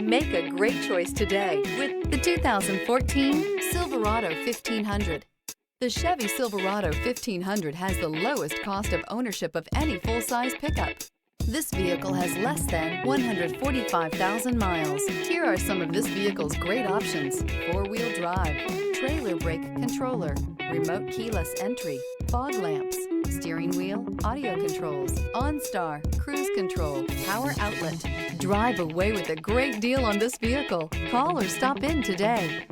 Make a great choice today with the 2014 Silverado 1500. The Chevy Silverado 1500 has the lowest cost of ownership of any full-size pickup. This vehicle has less than 145,000 miles. Here are some of this vehicle's great options: four-wheel drive, trailer brake controller, remote keyless entry, fog lamps, steering wheel audio controls, OnStar, cruise control, power outlet. Drive away with a great deal on this vehicle. Call or stop in today.